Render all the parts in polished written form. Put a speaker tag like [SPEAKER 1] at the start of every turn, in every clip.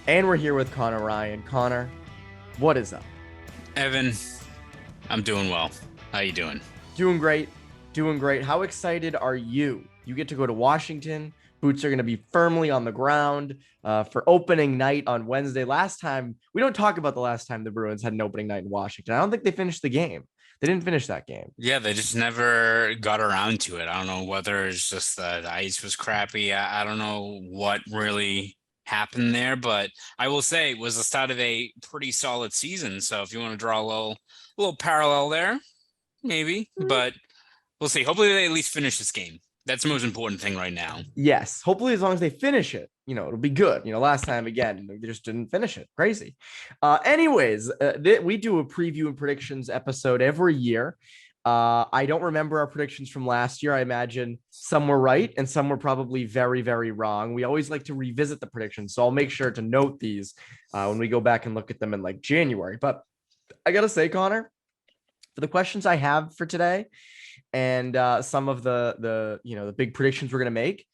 [SPEAKER 1] And we're here with Conor Ryan. Conor, what is up?
[SPEAKER 2] Evan, I'm doing well. How you doing?
[SPEAKER 1] Doing great. Doing great. How excited are you? You get to go to Washington. Boots are going to be firmly on the ground for opening night on Wednesday. Last time, we don't talk about the last time the Bruins had an opening night in Washington. I don't think they finished the game. They didn't finish that game.
[SPEAKER 2] Yeah, they just never got around to it. I don't know whether it's just the ice was crappy. I don't know what really happened there, but I will say it was the start of a pretty solid season. So if you want to draw a little parallel there, maybe, but we'll see. Hopefully they at least finish this game. That's the most important thing right now.
[SPEAKER 1] Yes. Hopefully, as long as they finish it, it'll be good. Last time, again, they just didn't finish it. Crazy. Anyways, we do a preview and predictions episode every year. I don't remember our predictions from last year. I imagine some were right and some were probably very, very wrong. We always like to revisit the predictions. So I'll make sure to note these when we go back and look at them in like January. But I got to say, Conor, for the questions I have for today and some of the big predictions we're going to make,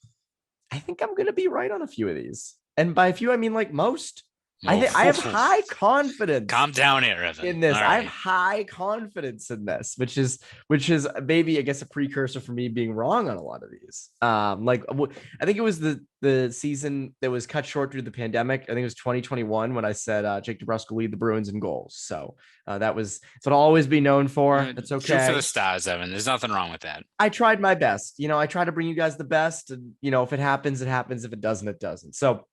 [SPEAKER 1] I think I'm going to be right on a few of these. And by a few, I mean like most. I have high confidence.
[SPEAKER 2] Calm down here, Evan.
[SPEAKER 1] In this.
[SPEAKER 2] All
[SPEAKER 1] I have
[SPEAKER 2] right.
[SPEAKER 1] high confidence in this, which is maybe, I guess, a precursor for me being wrong on a lot of these. I think it was the season that was cut short due to the pandemic. I think it was 2021 when I said Jake DeBrusk will lead the Bruins in goals. So that's what I'll always be known for. That's okay.
[SPEAKER 2] Shoot for the stars, Evan. There's nothing wrong with that.
[SPEAKER 1] I tried my best. I try to bring you guys the best, and if it happens, it happens. If it doesn't, it doesn't. So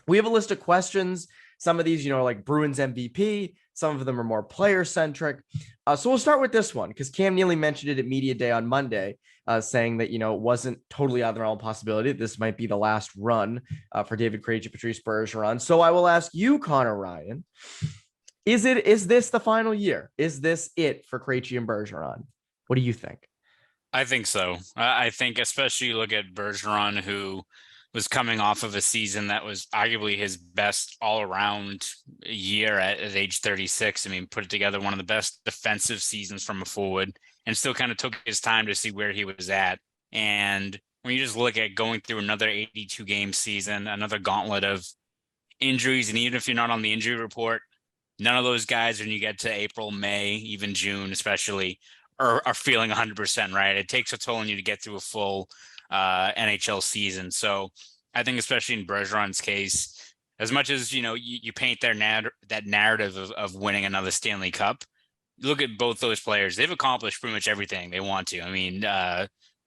[SPEAKER 1] we have a list of questions. Some of these, are like Bruins MVP. Some of them are more player centric. So we'll start with this one because Cam Neely mentioned it at Media Day on Monday, saying that, it wasn't totally out of the realm of possibility. This might be the last run for David Krejci, Patrice Bergeron. So I will ask you, Conor Ryan, is this the final year? Is this it for Krejci and Bergeron? What do you think?
[SPEAKER 2] I think so. I think especially you look at Bergeron, who was coming off of a season that was arguably his best all-around year at age 36. I mean, put it together, one of the best defensive seasons from a forward, and still kind of took his time to see where he was at. And when you just look at going through another 82-game season, another gauntlet of injuries, and even if you're not on the injury report, none of those guys, when you get to April, May, even June especially, are feeling 100%, right? It takes a toll on you to get through a full NHL season. So I think especially in Bergeron's case, as much as, you paint that narrative of winning another Stanley Cup, you look at both those players, they've accomplished pretty much everything they want to. I mean,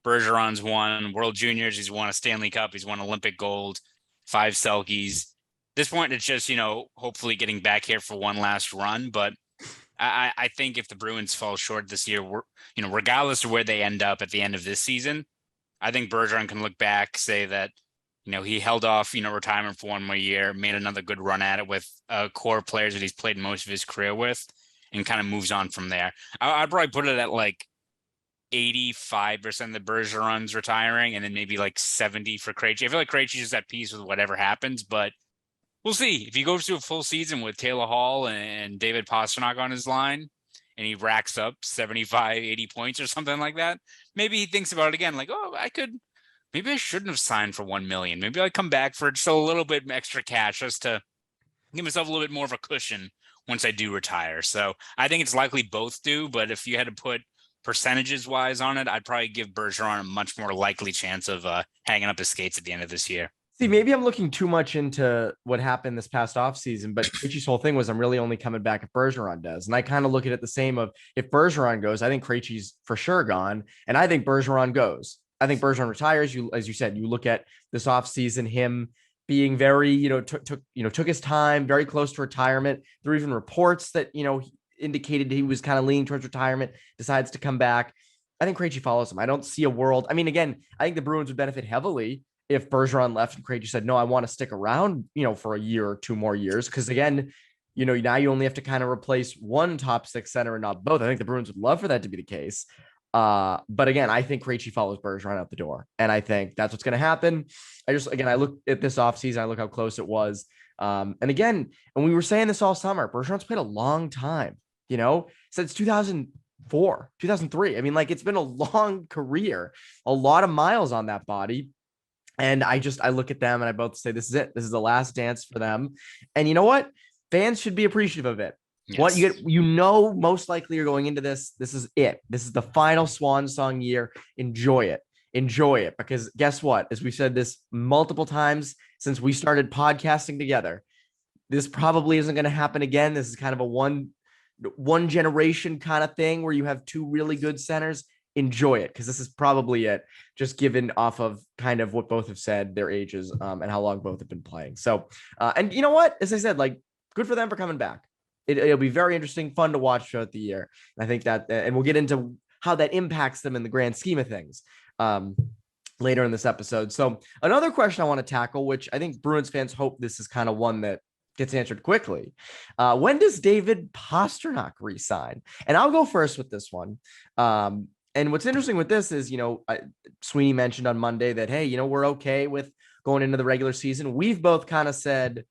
[SPEAKER 2] Bergeron's won World Juniors, he's won a Stanley Cup, he's won Olympic gold, 5 Selkies. At this point, it's just, hopefully getting back here for one last run. But I think if the Bruins fall short this year, regardless of where they end up at the end of this season, I think Bergeron can look back, say that, he held off, retirement for one more year, made another good run at it with core players that he's played most of his career with, and kind of moves on from there. I'd probably put it at like 85% of Bergeron's retiring, and then maybe like 70 for Krejci. I feel like Krejci's just at peace with whatever happens, but we'll see. If he goes through a full season with Taylor Hall and David Posternoc on his line, and he racks up 75, 80 points or something like that, maybe he thinks about it again, like, maybe I shouldn't have signed for 1 million. Maybe I come back for just a little bit extra cash just to give myself a little bit more of a cushion once I do retire. So I think it's likely both do, but if you had to put percentages wise on it, I'd probably give Bergeron a much more likely chance of hanging up his skates at the end of this year.
[SPEAKER 1] See, maybe I'm looking too much into what happened this past offseason, but Krejci's whole thing was I'm really only coming back if Bergeron does. And I kind of look at it the same of if Bergeron goes, I think Krejci's for sure gone. And I think Bergeron goes. I think Bergeron retires. As you said, you look at this offseason, him being very, took his time, very close to retirement. There were even reports that, indicated he was kind of leaning towards retirement, decides to come back. I think Krejci follows him. I don't see a world. I mean, again, I think the Bruins would benefit heavily if Bergeron left and Krejci said, no, I want to stick around, for a year or 2 more years. Because again, now you only have to kind of replace one top 6 center and not both. I think the Bruins would love for that to be the case. But again, I think Krejci follows Bergeron out the door. And I think that's what's going to happen. I look at this offseason, I look how close it was. And again, and we were saying this all summer, Bergeron's played a long time, since 2004, 2003. I mean, like it's been a long career, a lot of miles on that body. And I look at them and I both say, this is it. This is the last dance for them. And you know what? Fans should be appreciative of it. What
[SPEAKER 2] Yes.
[SPEAKER 1] most likely you're going into this. This is it. This is the final swan song year. Enjoy it. Enjoy it. Because guess what? As we've said this multiple times since we started podcasting together, this probably isn't going to happen again. This is kind of a one generation kind of thing where you have two really good centers. Enjoy it, because this is probably it, just given off of kind of what both have said, their ages, and how long both have been playing. So, and you know what? As I said, like, good for them for coming back. It'll be very interesting, fun to watch throughout the year. And I think that, and we'll get into how that impacts them in the grand scheme of things later in this episode. So another question I want to tackle, which I think Bruins fans hope this is kind of one that gets answered quickly. When does David Posternoc resign? And I'll go first with this one. And what's interesting with this is, Sweeney mentioned on Monday that, hey, we're okay with going into the regular season. We've both kind of said,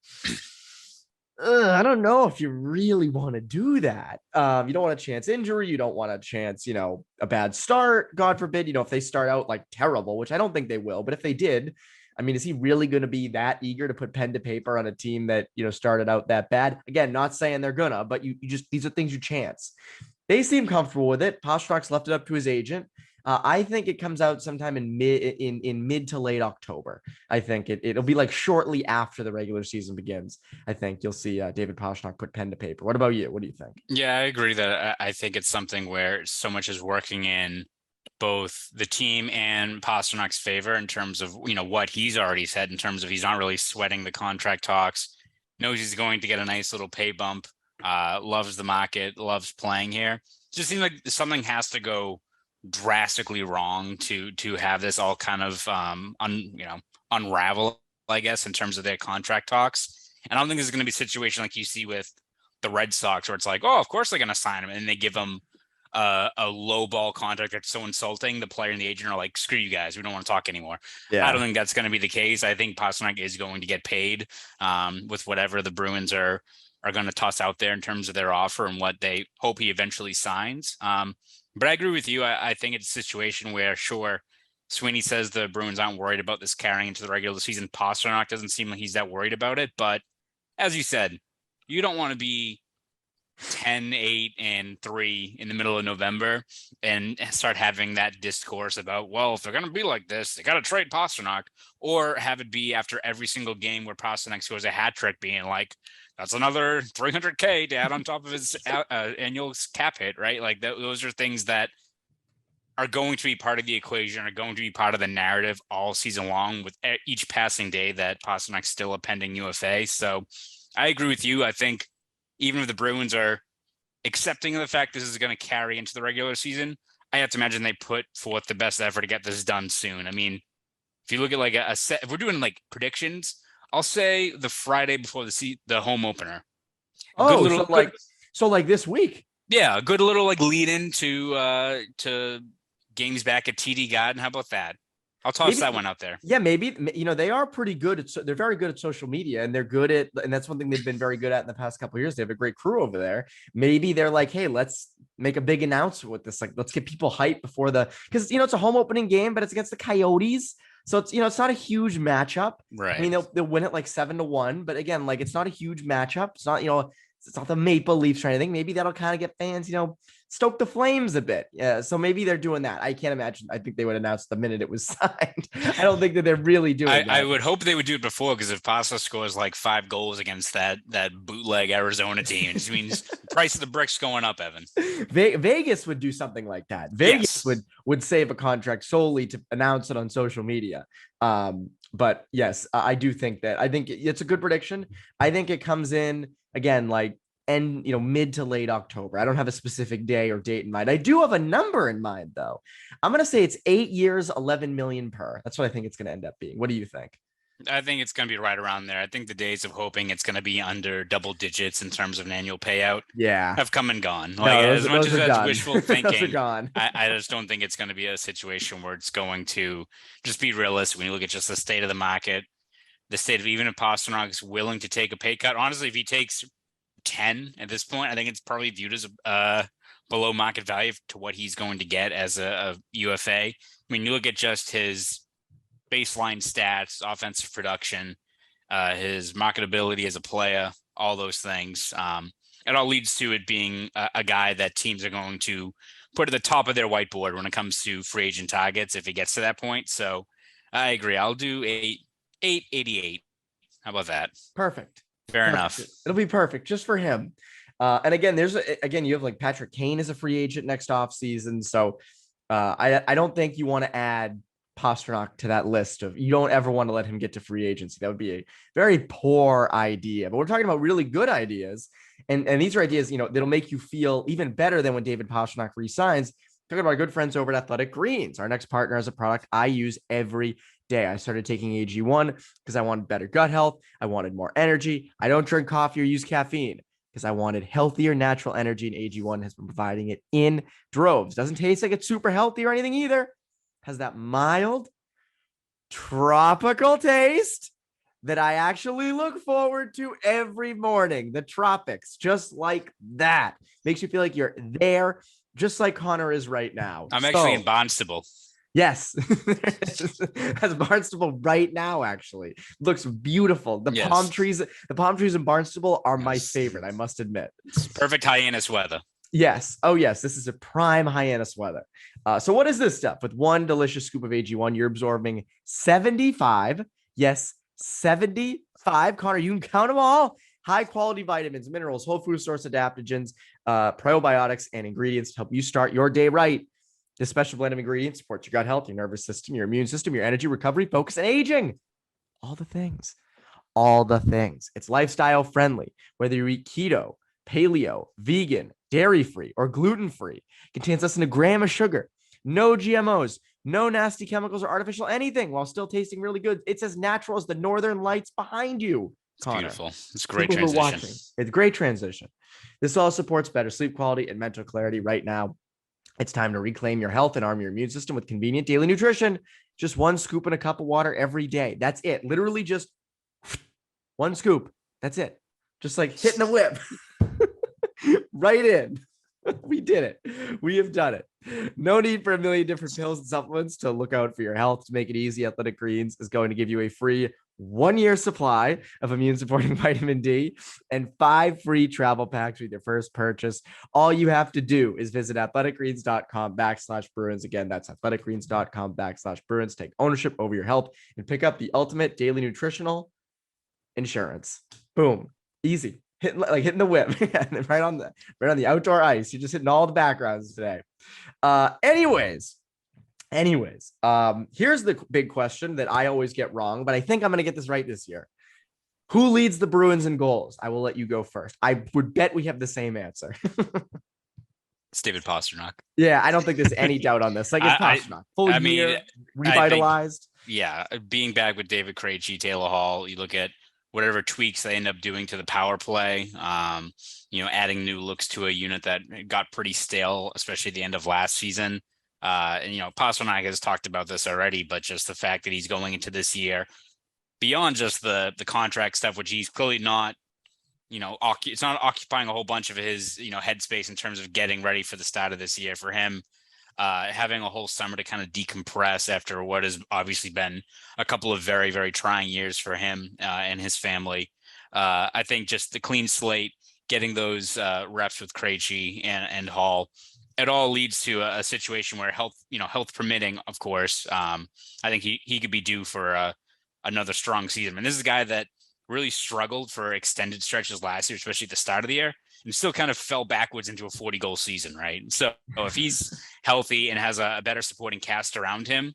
[SPEAKER 1] I don't know if you really want to do that. You don't want to chance injury. You don't want to chance, a bad start, God forbid, if they start out like terrible, which I don't think they will. But if they did, I mean, is he really going to be that eager to put pen to paper on a team that, started out that bad? Again, not saying they're gonna, but you just, these are things you chance. They seem comfortable with it. Pasternak's left it up to his agent. I think it comes out sometime in mid to late October. I think it'll be like shortly after the regular season begins. I think you'll see David Pastrnak put pen to paper. What about you? What do you think?
[SPEAKER 2] Yeah, I agree that I think it's something where so much is working in both the team and Pasternak's favor in terms of, what he's already said in terms of he's not really sweating the contract talks, knows he's going to get a nice little pay bump, loves the market, loves playing here. It just seems like something has to go drastically wrong to have this all kind of unravel, I guess, in terms of their contract talks. And I don't think this is going to be a situation like you see with the Red Sox where it's like, oh, of course they're going to sign him, and they give him a low ball contract that's so insulting. The player and the agent are like, screw you guys, we don't want to talk anymore. Yeah. I don't think that's going to be the case. I think Pastrnak is going to get paid with whatever the Bruins are going to toss out there in terms of their offer and what they hope he eventually signs. But I agree with you. I think it's a situation where, sure, Sweeney says the Bruins aren't worried about this carrying into the regular season. Pastrnak doesn't seem like he's that worried about it. But as you said, you don't want to be 10-8-3 in the middle of November and start having that discourse about, well, if they're going to be like this, they got to trade Pastrnak, or have it be after every single game where Pastrnak scores a hat trick being like, that's another $300K to add on top of his annual cap hit, right? Like those are things that are going to be part of the equation, are going to be part of the narrative all season long with each passing day that Pasternak's still a pending UFA. So I agree with you. I think even if the Bruins are accepting of the fact this is going to carry into the regular season, I have to imagine they put forth the best effort to get this done soon. I mean, if you look at like a set, if we're doing like predictions, I'll say the Friday before the home opener.
[SPEAKER 1] Oh, little, so like this week.
[SPEAKER 2] Yeah, a good little like lead into to games back at TD Garden. How about that? I'll toss that one out there.
[SPEAKER 1] Yeah, maybe, they are pretty good. They're very good at social media, and they're good at, and that's one thing they've been very good at in the past couple of years. They have a great crew over there. Maybe they're like, hey, let's make a big announcement with this. Like, let's get people hyped before because, it's a home opening game, but it's against the Coyotes. So it's, it's not a huge matchup.
[SPEAKER 2] Right.
[SPEAKER 1] I mean, they'll win it like 7-1, but again, like, it's not a huge matchup. It's not, it's not the Maple Leafs or anything. Maybe that'll kind of get fans, stoke the flames a bit. Yeah. So maybe they're doing that. I can't imagine. I think they would announce the minute it was signed. I don't think that they're really doing that.
[SPEAKER 2] I would hope they would do it before, because if Pasta scores like 5 goals against that bootleg Arizona team, it just means the price of the bricks going up, Evan.
[SPEAKER 1] Vegas would do something like that. Vegas would save a contract solely to announce it on social media. But yes, I do think that. I think it's a good prediction. I think it comes in again, like, mid to late October. I don't have a specific day or date in mind. I do have a number in mind, though. I'm going to say it's 8 years, 11 million per. That's what I think it's going to end up being. What do you think?
[SPEAKER 2] I think it's going to be right around there. I think the days of hoping it's going to be under double digits in terms of an annual payout have come and gone. Like, as much as that's wishful thinking, I just don't think it's going to be a situation where it's going to just be realistic when you look at just the state of the market, the state of, even if Pastrnak is willing to take a pay cut. Honestly, if he takes 10 at this point, I think it's probably viewed as below market value to what he's going to get as a UFA. I mean, you look at just his baseline stats, offensive production, his marketability as a player, all those things. It all leads to it being a guy that teams are going to put at the top of their whiteboard when it comes to free agent targets if it gets to that point. So I agree. I'll do 888. How about that?
[SPEAKER 1] Perfect.
[SPEAKER 2] Fair
[SPEAKER 1] Perfect.
[SPEAKER 2] enough.
[SPEAKER 1] It'll be perfect just for him. And again, you have like Patrick Kane as a free agent next off season. So I don't think you want to add Posternoc to that list of, you don't ever want to let him get to free agency. That would be a very poor idea, but we're talking about really good ideas. And these are ideas, that'll make you feel even better than when David Posternoc resigns. Talking about our good friends over at Athletic Greens, our next partner as a product I use every day. I started taking AG1 because I wanted better gut health. I wanted more energy. I don't drink coffee or use caffeine because I wanted healthier, natural energy, and AG1 has been providing it in droves. Doesn't taste like it's super healthy or anything either. Has that mild, tropical taste that I actually look forward to every morning. The tropics, just like that. Makes you feel like you're there, just like Conor is right now.
[SPEAKER 2] I'm actually in Barnstable.
[SPEAKER 1] Yes. Has Barnstable right now, actually. Looks beautiful. The palm trees in Barnstable are my favorite, I must admit.
[SPEAKER 2] It's perfect Hyannis weather.
[SPEAKER 1] Yes. Oh, yes. This is a prime Hyannis weather. So what is this stuff? With one delicious scoop of AG1, you're absorbing 75. Yes, 75. Conor, you can count them all. High quality vitamins, minerals, whole food source adaptogens, probiotics, and ingredients to help you start your day right. This special blend of ingredients supports your gut health, your nervous system, your immune system, your energy, recovery, focus, and aging. All the things. All the things. It's lifestyle friendly, whether you eat keto, paleo, vegan, dairy-free, or gluten-free. Contains less than a gram of sugar. No GMOs, no nasty chemicals or artificial anything, while still tasting really good. It's as natural as the northern lights behind you, Conor.
[SPEAKER 2] It's beautiful. It's a great transition.
[SPEAKER 1] It's a great transition. This all supports better sleep quality and mental clarity right now. It's time to reclaim your health and arm your immune system with convenient daily nutrition. Just one scoop in a cup of water every day. That's it. Literally just one scoop. That's it. Just like hitting the whip. Right in. We did it. We have done it. No need for a million different pills and supplements to look out for your health. To make it easy, Athletic Greens is going to give you a free 1-year supply of immune supporting vitamin D and 5 free travel packs with your first purchase. All you have to do is visit athleticgreens.com/Bruins. Again, that's athleticgreens.com/Bruins. Take ownership over your health and pick up the ultimate daily nutritional insurance. Boom. Easy. Hitting the whip right on the outdoor ice. You're just hitting all the backgrounds today. Anyways, here's the big question that I always get wrong, but I think I'm going to get this right this year. Who leads the Bruins in goals? I will let you go first. I would bet we have the same answer.
[SPEAKER 2] It's David Posternoc.
[SPEAKER 1] Yeah, I don't think there's any doubt on this. Like, it's Posternoc. Full year, revitalized.
[SPEAKER 2] Being back with David Krejci, Taylor Hall, you look at whatever tweaks they end up doing to the power play, adding new looks to a unit that got pretty stale, especially at the end of last season. Pasternak has talked about this already, but just the fact that he's going into this year beyond just the contract stuff, which he's clearly not, it's not occupying a whole bunch of his, headspace in terms of getting ready for the start of this year for him. Having a whole summer to kind of decompress after what has obviously been a couple of very, very trying years for him and his family. I think just the clean slate, getting those reps with Krejci and Hall, it all leads to a situation where health permitting, of course, I think he could be due for another strong season. And this is a guy that really struggled for extended stretches last year, especially at the start of the year, and still kind of fell backwards into a 40-goal season, right? So if he's healthy and has a better supporting cast around him,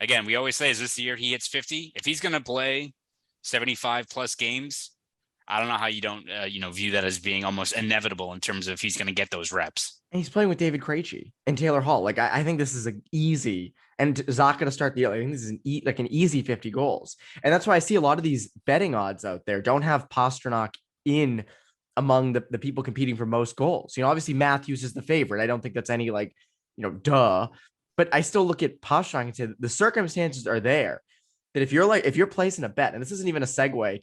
[SPEAKER 2] again, we always say, is this the year he hits 50? If he's going to play 75 plus games, I don't know how you don't, view that as being almost inevitable in terms of if he's going to get those reps.
[SPEAKER 1] And he's playing with David Krejci and Taylor Hall. Like, I think this is an easy, and Zach going to start the year. I think this is an easy 50 goals. And that's why I see a lot of these betting odds out there don't have Pasternak in among the people competing for most goals. Obviously Matthews is the favorite. I don't think that's any duh, but I still look at Pasternak and say the circumstances are there that if you're placing a bet, and this isn't even a segue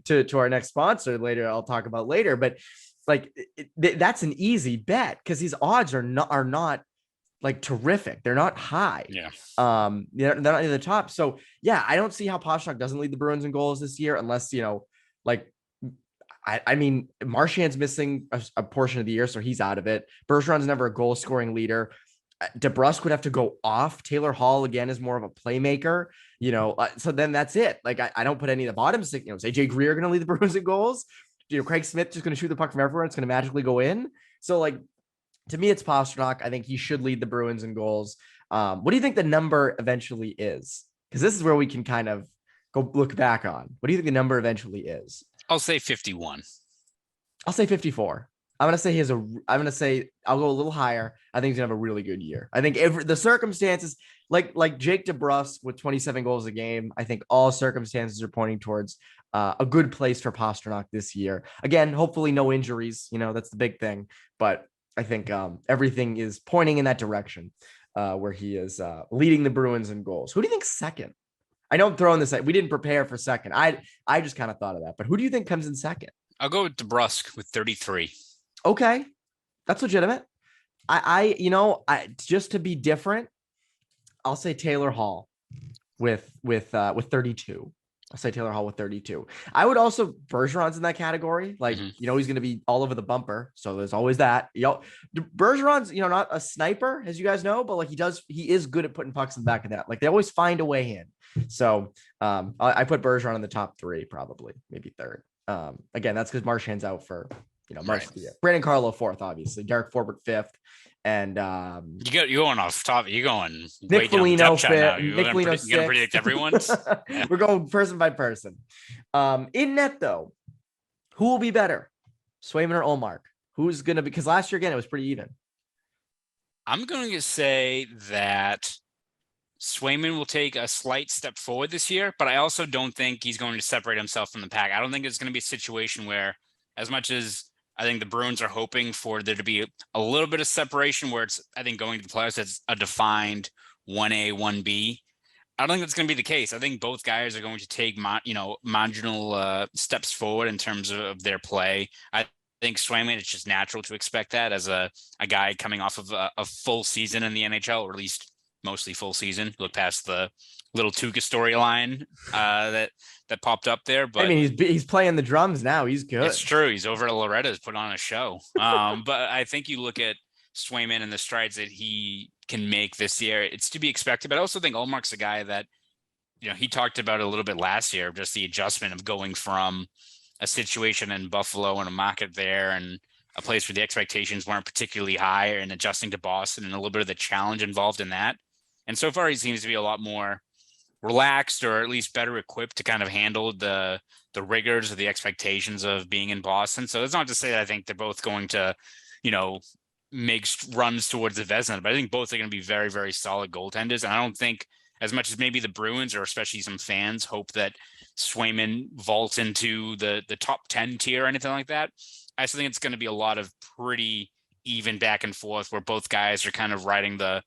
[SPEAKER 1] to our next sponsor later, I'll talk about later, but that's an easy bet because these odds are not like terrific. They're not high.
[SPEAKER 2] Yeah.
[SPEAKER 1] They're not near the top. So yeah, I don't see how Posternoc doesn't lead the Bruins in goals this year, unless like I mean, Marchand's missing a portion of the year, so he's out of it. Bergeron's never a goal scoring leader. DeBrusque would have to go off. Taylor Hall again is more of a playmaker, so then that's it. Like I don't put any of the bottom six. Is AJ Grier going to lead the Bruins in goals? Craig Smith just going to shoot the puck from everywhere. It's going to magically go in. So like to me, it's Pastrnak. I think he should lead the Bruins in goals. What do you think the number eventually is? Because this is where we can kind of go look back on. What do you think the number eventually is?
[SPEAKER 2] I'll say 51.
[SPEAKER 1] I'll say 54. I'm gonna say I'll go a little higher. I think he's gonna have a really good year. I think the circumstances, like Jake DeBrusque with 27 goals a game, I think all circumstances are pointing towards a good place for Pastrnak this year. Again, hopefully no injuries. That's the big thing. But I think everything is pointing in that direction where he is leading the Bruins in goals. Who do you think second? I know I'm throwing this. We didn't prepare for second. I just kind of thought of that. But who do you think comes in second?
[SPEAKER 2] I'll go with DeBrusque with 33.
[SPEAKER 1] Okay, that's legitimate. I just to be different, I'll say Taylor Hall with 32. I'll say Taylor Hall with 32. I would also Bergeron's in that category. Like, he's going to be all over the bumper. So there's always that. Bergeron's, not a sniper, as you guys know, but like he is good at putting pucks in the back of that. Like they always find a way in. So I put Bergeron in the top three, probably, maybe third. Again, that's because Marchand's out for most of the year. Brandon Carlo fourth, obviously. Derek Forber fifth, and
[SPEAKER 2] you're going off top. You're going
[SPEAKER 1] Nick Foligno fifth.
[SPEAKER 2] You're going to predict everyone's.
[SPEAKER 1] Yeah. We're going person by person. In net though, who will be better, Swayman or Ullmark? Who's going to be? Because last year again it was pretty even.
[SPEAKER 2] I'm going to say that Swayman will take a slight step forward this year, but I also don't think he's going to separate himself from the pack. I don't think it's going to be a situation where, as much as I think the Bruins are hoping for there to be a little bit of separation where it's, I think going to the playoffs, it's a defined 1A, 1B. I don't think that's going to be the case. I think both guys are going to take, marginal steps forward in terms of their play. I think Swayman, it's just natural to expect that as a guy coming off of a full season in the NHL, or at least mostly full season. Look past the little Tuca storyline that popped up there. But
[SPEAKER 1] I mean, he's playing the drums now. He's good.
[SPEAKER 2] It's true. He's over at Loretta's, put on a show. But I think you look at Swayman and the strides that he can make this year, it's to be expected. But I also think Ullmark's a guy that, he talked about it a little bit last year, just the adjustment of going from a situation in Buffalo and a market there and a place where the expectations weren't particularly high, and adjusting to Boston and a little bit of the challenge involved in that. And so far he seems to be a lot more relaxed, or at least better equipped to kind of handle the rigors of the expectations of being in Boston. So it's not to say that I think they're both going to, make runs towards the Vezina, but I think both are going to be very, very solid goaltenders. And I don't think, as much as maybe the Bruins or especially some fans hope that Swayman vaults into the top 10 tier or anything like that, I still think it's going to be a lot of pretty even back and forth where both guys are kind of riding the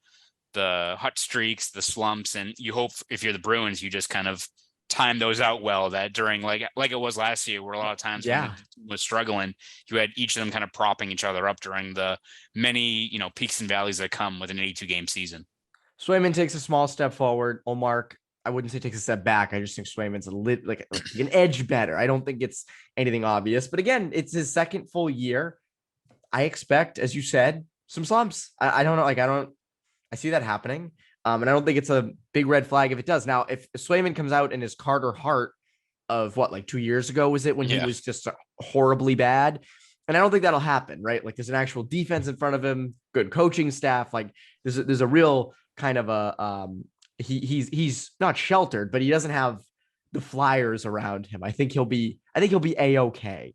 [SPEAKER 2] hot streaks, the slumps, and you hope if you're the Bruins, you just kind of time those out well, that during like it was last year, where a lot of times when the team was struggling, you had each of them kind of propping each other up during the many, peaks and valleys that come with an 82 game season.
[SPEAKER 1] Swayman takes a small step forward. Ullmark, I wouldn't say takes a step back. I just think Swayman's like an edge better. I don't think it's anything obvious, but again, it's his second full year. I expect, as you said, some slumps. I don't know. I see that happening. And I don't think it's a big red flag if it does. Now, if Swayman comes out in his Carter Hart of 2 years ago, was it when he was just horribly bad? And I don't think that'll happen, right? Like there's an actual defense in front of him, good coaching staff. Like there's a real kind of a, he's not sheltered, but he doesn't have the Flyers around him. I think he'll be A-okay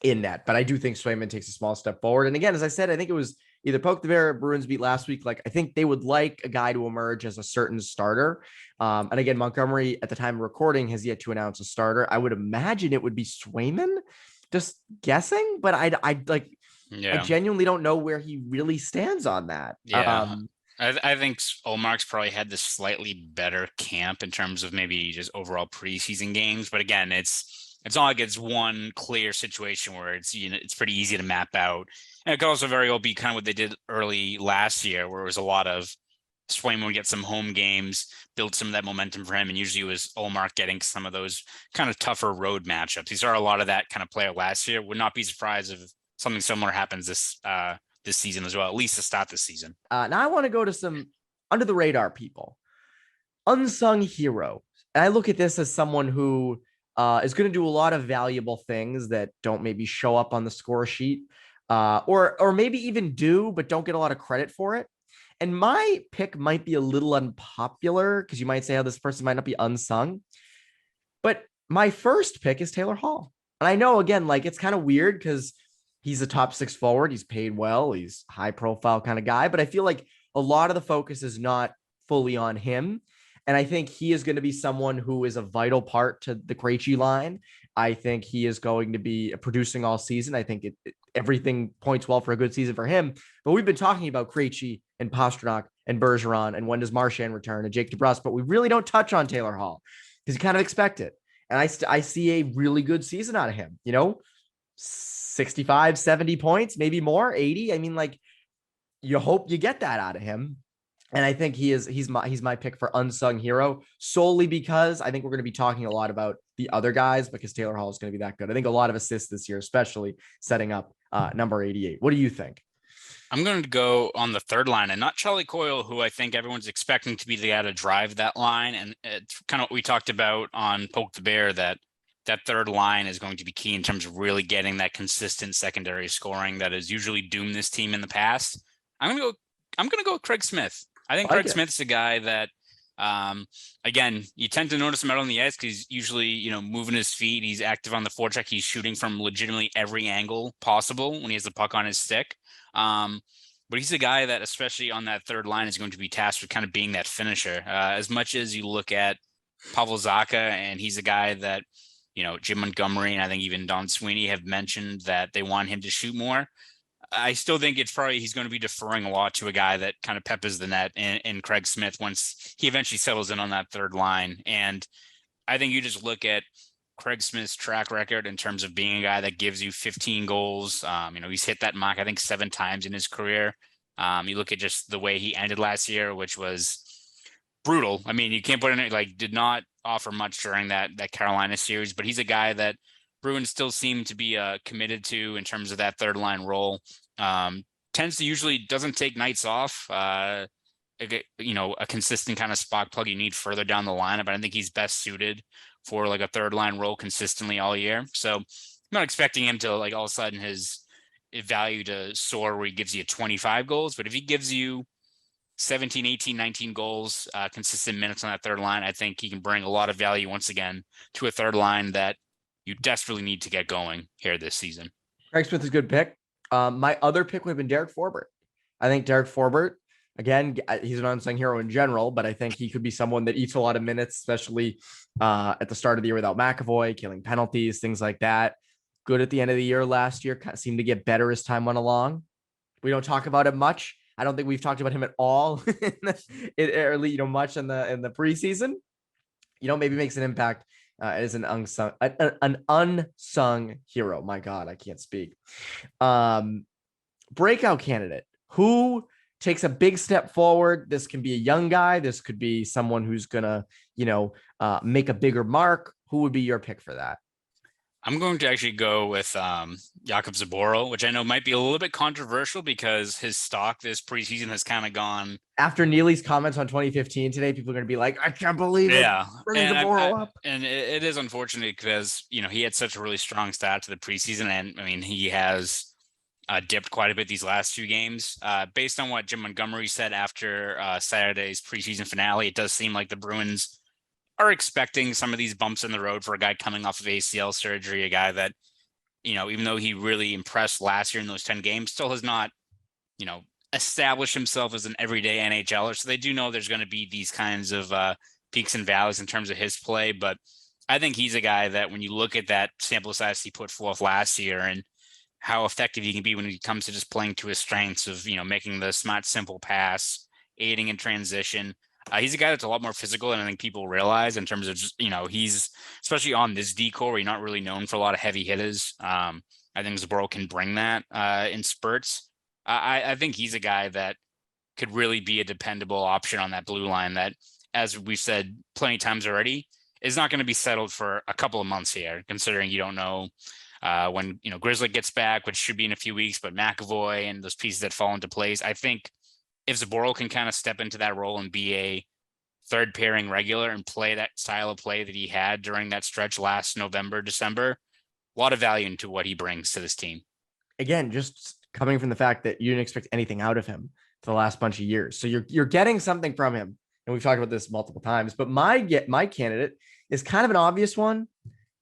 [SPEAKER 1] in that, but I do think Swayman takes a small step forward. And again, as I said, I think it was either Poke the Bear or Bruins beat last week. Like I think they would like a guy to emerge as a certain starter. And again, Montgomery at the time of recording has yet to announce a starter. I would imagine it would be Swayman, just guessing, but I genuinely don't know where he really stands on that.
[SPEAKER 2] Yeah. I think Ullmark's probably had this slightly better camp in terms of maybe just overall preseason games. But again, it's it's not like it's one clear situation where it's, it's pretty easy to map out. And it could also very well be kind of what they did early last year, where it was a lot of Swayman would get some home games, build some of that momentum for him. And usually it was Olmark getting some of those kind of tougher road matchups. He saw a lot of that kind of player last year. Would not be surprised if something similar happens this season as well, at least to start this season.
[SPEAKER 1] Now I want to go to some under the radar people, unsung hero. And I look at this as someone who is going to do a lot of valuable things that don't maybe show up on the score sheet, or maybe even do, but don't get a lot of credit for it. And my pick might be a little unpopular because you might say, oh, this person might not be unsung. But my first pick is Taylor Hall. And I know, again, like it's kind of weird because he's a top 6 forward. He's paid well. He's high profile kind of guy. But I feel like a lot of the focus is not fully on him. And I think he is going to be someone who is a vital part to the Krejci line. I think he is going to be producing all season. I think everything points well for a good season for him. But we've been talking about Krejci and Posternoc and Bergeron and when does Marchand return and Jake DeBrusk, but we really don't touch on Taylor Hall because you kind of expect it. And I see a really good season out of him, 65, 70 points, maybe more, 80. I mean, like you hope you get that out of him. And I think he's my pick for unsung hero solely because I think we're going to be talking a lot about the other guys because Taylor Hall is going to be that good. I think a lot of assists this year, especially setting up number 88. What do you think?
[SPEAKER 2] I'm going to go on the third line and not Charlie Coyle, who I think everyone's expecting to be the guy to drive that line. And it's kind of what we talked about on Poke the Bear, that third line is going to be key in terms of really getting that consistent secondary scoring that has usually doomed this team in the past. I'm going to go with Craig Smith. I think Craig Smith's a guy that, again, you tend to notice him out on the ice because he's usually, moving his feet. He's active on the forecheck. He's shooting from legitimately every angle possible when he has the puck on his stick. But he's a guy that, especially on that third line, is going to be tasked with kind of being that finisher. As much as you look at Pavel Zacha, and he's a guy that, Jim Montgomery and I think even Don Sweeney have mentioned that they want him to shoot more. I still think he's going to be deferring a lot to a guy that kind of peppers the net in Craig Smith once he eventually settles in on that third line. And I think you just look at Craig Smith's track record in terms of being a guy that gives you 15 goals. He's hit that mark, I think 7 times in his career. You look at just the way he ended last year, which was brutal. I mean, you can't put in it, did not offer much during that Carolina series, but he's a guy that Bruins still seem to be committed to in terms of that third line role. Tends to usually doesn't take nights off. A consistent kind of spot plug you need further down the lineup. But I think he's best suited for like a third line role consistently all year. So I'm not expecting him to all of a sudden his value to soar where he gives you 25 goals. But if he gives you 17, 18, 19 goals, consistent minutes on that third line, I think he can bring a lot of value once again to a third line that you desperately need to get going here this season.
[SPEAKER 1] Craig Smith is a good pick. My other pick would have been Derek Forbert. I think Derek Forbert, again, he's an unsung hero in general, but I think he could be someone that eats a lot of minutes, especially at the start of the year without McAvoy, killing penalties, things like that. Good at the end of the year last year, kind of seemed to get better as time went along. We don't talk about him much. I don't think we've talked about him at all, much in the preseason. Maybe makes an impact. As an unsung hero. My God, I can't speak. Breakout candidate who takes a big step forward. This can be a young guy. This could be someone who's gonna, make a bigger mark. Who would be your pick for that?
[SPEAKER 2] I'm going to actually go with Jakub Zboril, which I know might be a little bit controversial because his stock this preseason has kind of gone.
[SPEAKER 1] After Neely's comments on 2015 today, people are going to be like, I can't believe it.
[SPEAKER 2] Yeah.
[SPEAKER 1] Bringing Zboril up.
[SPEAKER 2] And it is unfortunate because, he had such a really strong start to the preseason. And I mean, he has dipped quite a bit these last 2 games. Based on what Jim Montgomery said after Saturday's preseason finale, it does seem like the Bruins are expecting some of these bumps in the road for a guy coming off of ACL surgery, a guy that, even though he really impressed last year in those 10 games, still has not, established himself as an everyday NHLer. So they do know there's going to be these kinds of peaks and valleys in terms of his play. But I think he's a guy that when you look at that sample size he put forth last year and how effective he can be when he comes to just playing to his strengths of, making the smart, simple pass, aiding in transition, He's a guy that's a lot more physical than I think people realize in terms of just, he's especially on this decor where you're not really known for a lot of heavy hitters. I think Zboril can bring that in spurts. I think he's a guy that could really be a dependable option on that blue line that, as we've said plenty of times already, is not going to be settled for a couple of months here, considering you don't know when, Grizzly gets back, which should be in a few weeks, but McAvoy and those pieces that fall into place. I think if Zboril can kind of step into that role and be a third pairing regular and play that style of play that he had during that stretch last November, December, a lot of value into what he brings to this team.
[SPEAKER 1] Again, just coming from the fact that you didn't expect anything out of him for the last bunch of years. So you're getting something from him. And we've talked about this multiple times, but my candidate is kind of an obvious one.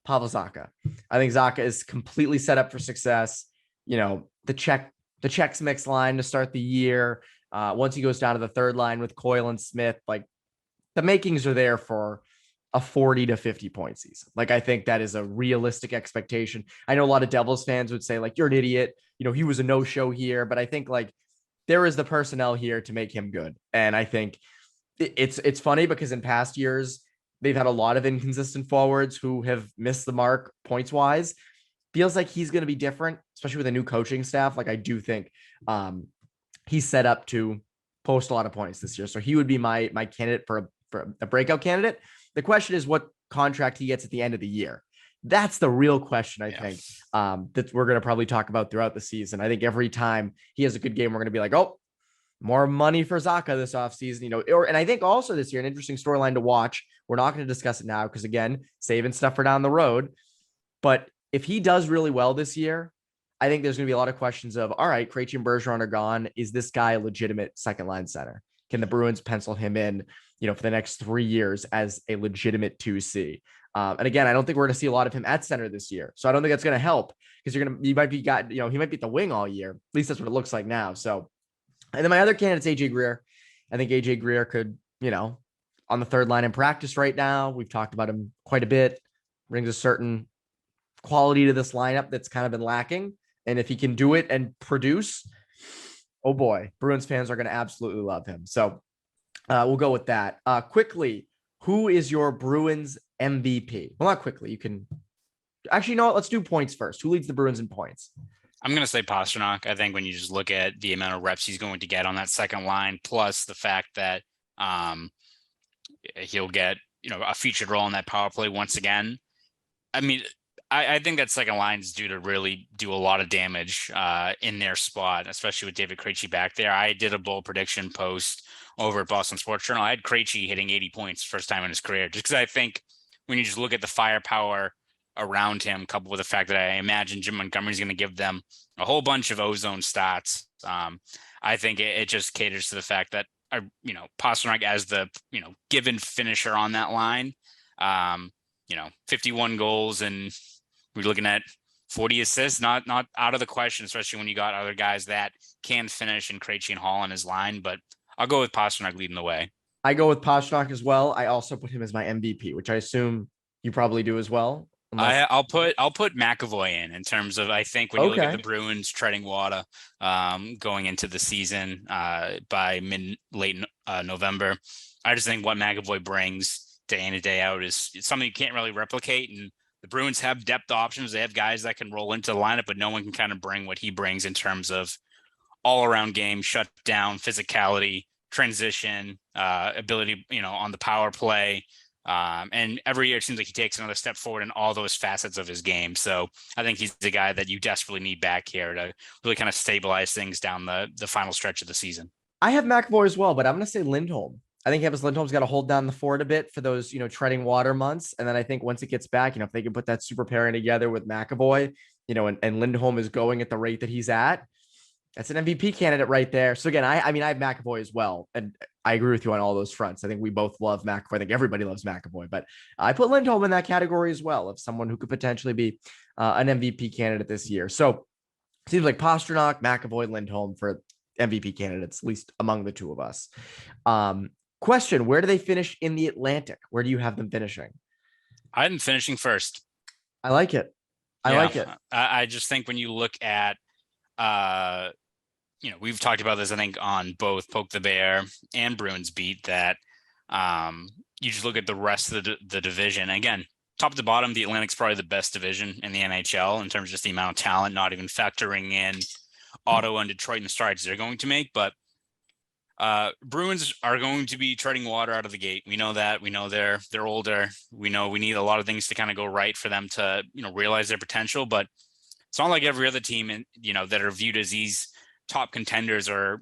[SPEAKER 1] Pavel Zacha. I think Zacha is completely set up for success. The Czechs mix line to start the year. Once he goes down to the third line with Coyle and Smith, like the makings are there for a 40 to 50 point season. Like, I think that is a realistic expectation. I know a lot of Devils fans would say like, you're an idiot. He was a no-show here, but I think like there is the personnel here to make him good. And I think it's funny because in past years, they've had a lot of inconsistent forwards who have missed the mark points wise. Feels like he's going to be different, especially with a new coaching staff. Like, I do think he's set up to post a lot of points this year. So he would be my candidate for a breakout candidate. The question is what contract he gets at the end of the year. That's the real question, I think, that we're going to probably talk about throughout the season. I think every time he has a good game, we're going to be like, oh, more money for Zacha this offseason, and I think also this year, an interesting storyline to watch. We're not going to discuss it now because, again, saving stuff for down the road. But if he does really well this year, I think there's going to be a lot of questions of, all right, Krejci and Bergeron are gone. Is this guy a legitimate second line center? Can the Bruins pencil him in, for the next 3 years as a legitimate 2C? And again, I don't think we're going to see a lot of him at center this year. So I don't think that's going to help because he might be at the wing all year. At least that's what it looks like now. So, and then my other candidate's AJ Grier. I think AJ Grier could, on the third line in practice right now. We've talked about him quite a bit. Brings a certain quality to this lineup that's kind of been lacking. And if he can do it and produce, oh boy, Bruins fans are going to absolutely love him. So we'll go with that. Quickly, who is your Bruins MVP? Well, not quickly. You can actually, let's do points first. Who leads the Bruins in points?
[SPEAKER 2] I'm going to say Posternoc. I think when you just look at the amount of reps he's going to get on that second line, plus the fact that he'll get, a featured role in that power play once again. I mean, I think that second line is due to really do a lot of damage in their spot, especially with David Krejci back there. I did a bold prediction post over at Boston Sports Journal. I had Krejci hitting 80 points first time in his career, just because I think when you just look at the firepower around him, coupled with the fact that I imagine Jim Montgomery is going to give them a whole bunch of ozone stats. I think it just caters to the fact that, Pasternak as the, given finisher on that line, 51 goals and we're looking at 40 assists, not out of the question, especially when you got other guys that can finish in Krejci and Hall on his line. But I'll go with Pasternak leading the way.
[SPEAKER 1] I go with Pasternak as well. I also put him as my MVP, which I assume you probably do as well.
[SPEAKER 2] I'll put McAvoy in terms of, I think when you look at the Bruins treading water going into the season by late November, I just think what McAvoy brings day in and day out is something you can't really replicate. And the Bruins have depth options. They have guys that can roll into the lineup, but no one can kind of bring what he brings in terms of all around game, shut down, physicality, transition, ability, on the power play. And every year it seems like he takes another step forward in all those facets of his game. So I think he's the guy that you desperately need back here to really kind of stabilize things down the final stretch of the season.
[SPEAKER 1] I have McAvoy as well, but I'm going to say Lindholm. I think Hampus Lindholm's got to hold down the fort a bit for those, treading water months. And then I think once it gets back, if they can put that super pairing together with McAvoy, and Lindholm is going at the rate that he's at, that's an MVP candidate right there. So again, I have McAvoy as well. And I agree with you on all those fronts. I think we both love McAvoy. I think everybody loves McAvoy, but I put Lindholm in that category as well of someone who could potentially be an MVP candidate this year. So it seems like Pasternak, McAvoy, Lindholm for MVP candidates, at least among the two of us. Question, where do they finish in the Atlantic? Where do you have them finishing?
[SPEAKER 2] I had them finishing first.
[SPEAKER 1] I like it.
[SPEAKER 2] I just think when you look at, we've talked about this, I think, on both Poke the Bear and Bruins Beat, that You just look at the rest of the division. Again, top to bottom, the Atlantic's probably the best division in the NHL in terms of just the amount of talent, not even factoring in Ottawa and Detroit and the strides they're going to make. But Bruins are going to be treading water out of the gate. We know that. We know they're older. We know we need a lot of things to kind of go right for them to, realize their potential. But it's not like every other team that are viewed as these top contenders or,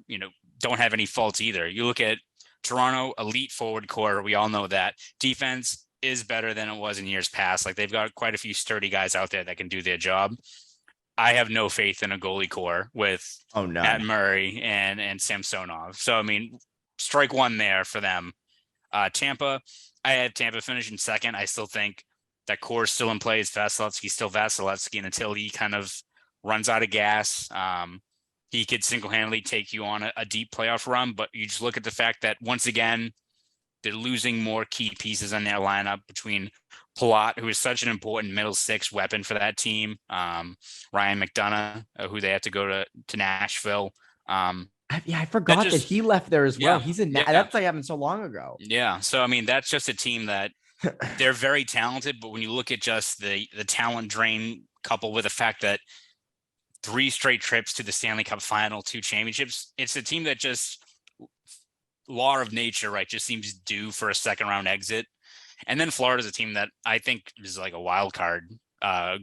[SPEAKER 2] don't have any faults either. You look at Toronto, elite forward core. We all know that defense is better than it was in years past. Like they've got quite a few sturdy guys out there that can do their job. I have no faith in a goalie core with Matt Murray and Samsonov. So, I mean, strike one there for them. Tampa, I had Tampa finishing second. I still think that core is still in play. Is Vasilevsky still Vasilevsky? And until he kind of runs out of gas, he could single-handedly take you on a deep playoff run. But you just look at the fact that, once again, they're losing more key pieces on their lineup between Palat, who is such an important middle six weapon for that team. Ryan McDonough, who they have to go to Nashville.
[SPEAKER 1] I forgot that he left there as well. He's in that's like happened so long ago.
[SPEAKER 2] Yeah. So, I mean, that's just a team that they're very talented, but when you look at just the talent drain coupled with the fact that 3 straight trips to the Stanley Cup final, 2 championships, it's a team that just law of nature, right, just seems due for a second round exit. And then Florida's a team that I think is like a wild card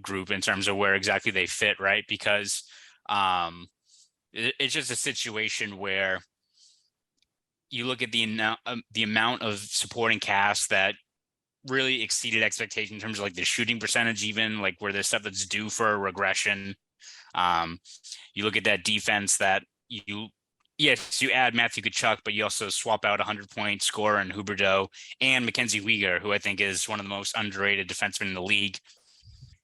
[SPEAKER 2] group in terms of where exactly they fit, right? Because it's just a situation where you look at the amount of supporting cast that really exceeded expectation in terms of like the shooting percentage, even like where there's stuff that's due for a regression. You look at that defense that you add Matthew Tkachuk, but you also swap out 100-point scorer in Huberdeau and Mackenzie Weegar, who I think is one of the most underrated defensemen in the league.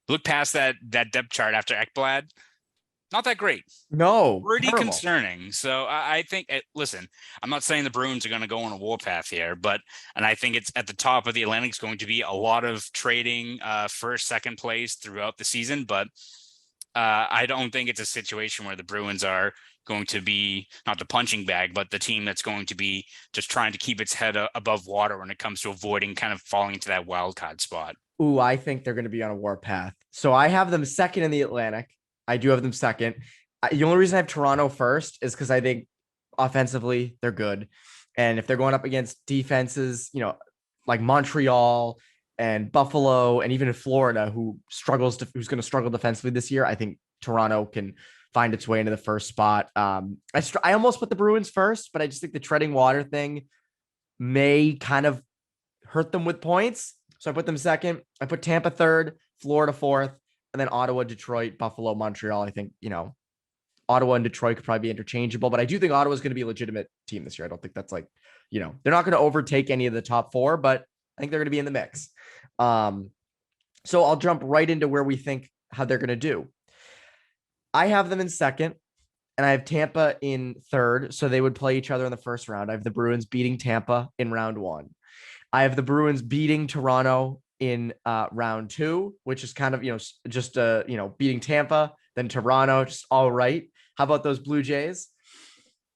[SPEAKER 2] Look past that depth chart after Ekblad, not that great.
[SPEAKER 1] No,
[SPEAKER 2] pretty terrible. Concerning. So I think, listen, I'm not saying the Bruins are going to go on a warpath here, and I think it's at the top of the Atlantic is going to be a lot of trading first, second place throughout the season, but I don't think it's a situation where the Bruins are going to be not the punching bag, but the team that's going to be just trying to keep its head above water when it comes to avoiding kind of falling into that wild card spot.
[SPEAKER 1] Ooh, I think they're going to be on a warpath. So I have them second in the Atlantic. I do have them second. The only reason I have Toronto first is because I think offensively they're good. And if they're going up against defenses, like Montreal and Buffalo and even in Florida, who's going to struggle defensively this year, I think Toronto can find its way into the first spot. I almost put the Bruins first, but I just think the treading water thing may kind of hurt them with points. So I put them second. I put Tampa third, Florida fourth, and then Ottawa, Detroit, Buffalo, Montreal. I think, Ottawa and Detroit could probably be interchangeable, but I do think Ottawa is going to be a legitimate team this year. I don't think that's like, they're not going to overtake any of the top 4, but I think they're going to be in the mix. So I'll jump right into where we think how they're going to do. I have them in second, and I have Tampa in third. So they would play each other in the first round. I have the Bruins beating Tampa in round 1. I have the Bruins beating Toronto in round 2, which is kind of, just beating Tampa, then Toronto, just all right. How about those Blue Jays?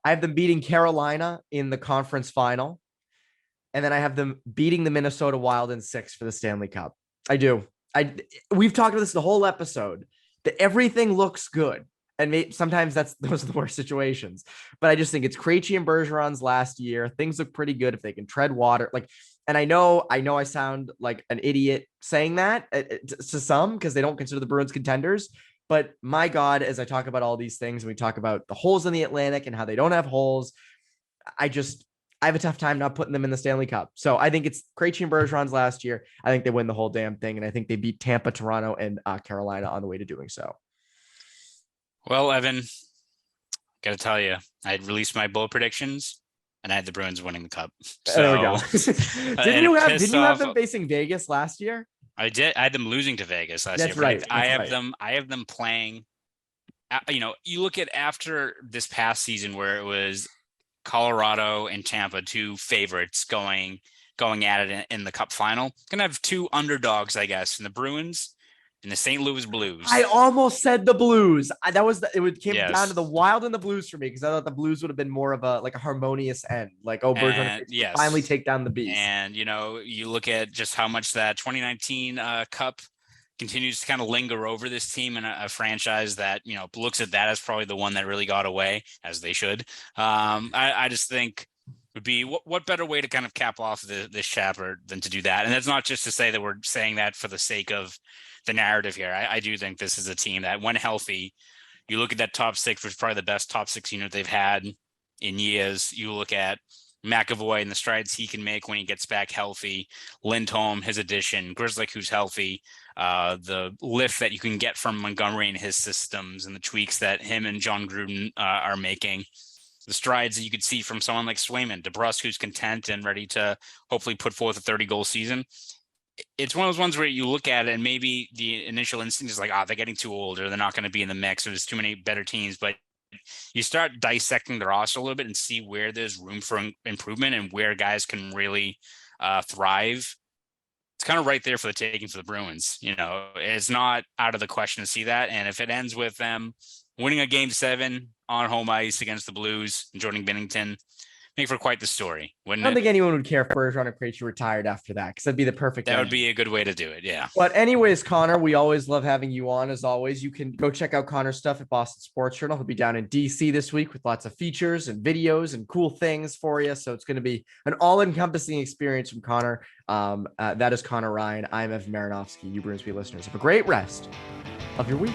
[SPEAKER 1] I have them beating Carolina in the conference final. And then I have them beating the Minnesota Wild in 6 for the Stanley Cup. I do. We've talked about this the whole episode, that everything looks good. And sometimes those are the worst situations. But I just think it's Krejci and Bergeron's last year. Things look pretty good if they can tread water. And I know I sound like an idiot saying that to some because they don't consider the Bruins contenders. But my God, as I talk about all these things, and we talk about the holes in the Atlantic and how they don't have holes, I have a tough time not putting them in the Stanley Cup. So I think it's Krejci and Bergeron's last year. I think they win the whole damn thing. And I think they beat Tampa, Toronto, and Carolina on the way to doing so.
[SPEAKER 2] Well, Evan, got to tell you, I had released my bold predictions and I had the Bruins winning the cup. So
[SPEAKER 1] there we go. Didn't you have them facing Vegas last year?
[SPEAKER 2] I did. I had them losing to Vegas last year.
[SPEAKER 1] Right.
[SPEAKER 2] I have them playing, you look at after this past season where it was Colorado and Tampa, 2 favorites going at it in the cup final. Gonna have 2 underdogs, I guess, in the Bruins in the St. Louis Blues.
[SPEAKER 1] I almost said the Blues. It came down to the
[SPEAKER 2] Yes.
[SPEAKER 1] Wild and the Blues for me because I thought the Blues would have been more of a harmonious end. Like, oh, Bergeron
[SPEAKER 2] And
[SPEAKER 1] finally
[SPEAKER 2] yes.
[SPEAKER 1] take down the beast.
[SPEAKER 2] And, you look at just how much that 2019 Cup continues to kind of linger over this team, and a franchise that, looks at that as probably the one that really got away, as they should. I just think would be what better way to kind of cap off this chapter than to do that. And that's not just to say that we're saying that for the sake of the narrative here. I do think this is a team that, when healthy, you look at that top six, which is probably the best top six unit they've had in years. You look at McAvoy and the strides he can make when he gets back healthy, Lindholm, his addition, Grizzlick, who's healthy, the lift that you can get from Montgomery and his systems, and the tweaks that him and John Gruden are making, the strides that you could see from someone like Swayman, DeBrusk, who's content and ready to hopefully put forth a 30-goal season. It's one of those ones where you look at it and maybe the initial instinct is like, they're getting too old, or they're not going to be in the mix, or there's too many better teams. But you start dissecting the roster a little bit and see where there's room for improvement and where guys can really thrive. It's kind of right there for the taking for the Bruins. It's not out of the question to see that. And if it ends with them winning a Game 7 on home ice against the Blues and Jordan Binnington, make for quite the story.
[SPEAKER 1] I don't think anyone would care if Bergeron and Krejci retired after that, because that'd be the perfect.
[SPEAKER 2] That would be a good way to do it. Yeah.
[SPEAKER 1] But anyways, Connor, we always love having you on. As always, you can go check out Connor's stuff at Boston Sports Journal. He'll be down in DC this week with lots of features and videos and cool things for you. So it's going to be an all-encompassing experience from Connor. That is Conor Ryan. I'm Evan Marinofsky. You Bruins Beat listeners, have a great rest of your week.